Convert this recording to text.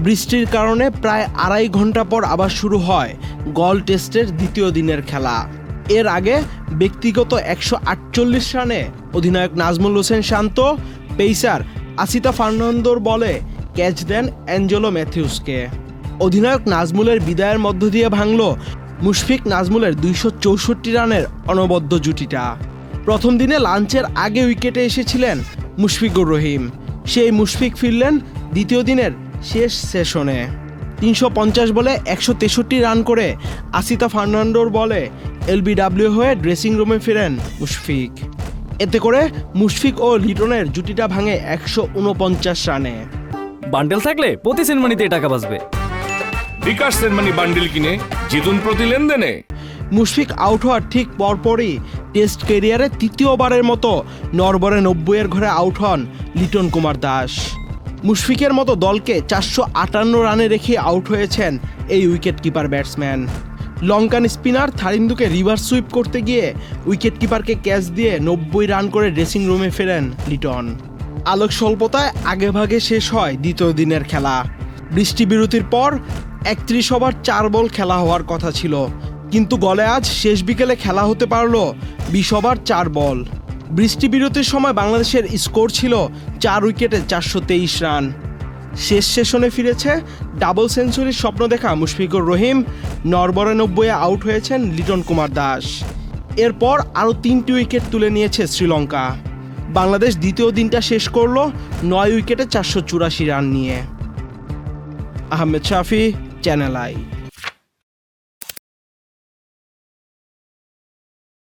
বৃষ্টির কারণে প্রায় 2.5 ঘন্টা পর আবার শুরু হয় গল টেস্টের দ্বিতীয় দিনের খেলা। এর আগে ব্যক্তিগত 148 রানে অধিনায়ক নাজমুল হোসেন শান্ত পেসার আসিতা ফার্নান্দোর বলে ক্যাচ দেন অ্যাঞ্জেলো ম্যাথিউসকে। অধিনায়ক নাজমুলের বিদায়ের মধ্য দিয়ে ভাঙল মুশফিক নাজমুলের 264 রানের অনবদ্য জুটিটা। প্রথম দিনে লাঞ্চের আগে উইকেটে এসেছিলেন মুশফিকুর রহিম। সেই মুশফিক ফিরলেন দ্বিতীয় দিনের শেষ সেশনে। 350 বলে 163 রান করে আসিতা ফার্নান্দোর বলে এলবিডব্লিউ হয়ে ড্রেসিং রুমে ফেরেন মুশফিক। এতে করে মুশফিক ও লিটনের জুটিটা ভাঙে 149 রানে। বান্ডেল থাকলে প্রতি সেনমানিতে টাকা বাঁচবে। বিকাশ সেনমানি বান্ডেল কিনে জিতুন প্রতি লেনদেনে। মুশফিক আউট হওয়ার ঠিক পরপরই টেস্ট ক্যারিয়ারে তৃতীয়বারের মতো নরবরে 90-এর ঘরে আউট হন লিটন কুমার দাস। মুশফিকের মতো দলকে 458 রানে রেখে আউট হয়েছেন এই wicket keeper batsman. Lankan spinner থারিন্দুকে রিভার্স সুইপ করতে গিয়ে উইকেট কিপারকে ক্যাচ দিয়ে 90 রান করে ড্রেসিং রুমে ফেরেন লিটন। আলোক স্বল্পতায় আগেভাগে শেষ হয় দ্বিতীয় দিনের খেলা। বৃষ্টি বিরতির পর 31 ওভার 4 বল খেলা হওয়ার কথা ছিল, কিন্তু গলে আজ শেষ বিকেলে খেলা হতে পারল 20 ওভার 4 বল। বৃষ্টি বিরতির সময় বাংলাদেশের স্কোর ছিল 4 উইকেটে 423 রান। শেষ সেশনে ফিরেছে ডাবল সেঞ্চুরির স্বপ্ন দেখা মুশফিকুর রহিম। নরবরে 90-এ আউট হয়েছেন লিটন কুমার দাস। এরপর আরও 3টি উইকেট তুলে নিয়েছে শ্রীলঙ্কা। বাংলাদেশ দ্বিতীয় দিনটা শেষ করল 9 উইকেটে 484 রান নিয়ে। আহমেদ শাফি, চ্যানেল আই।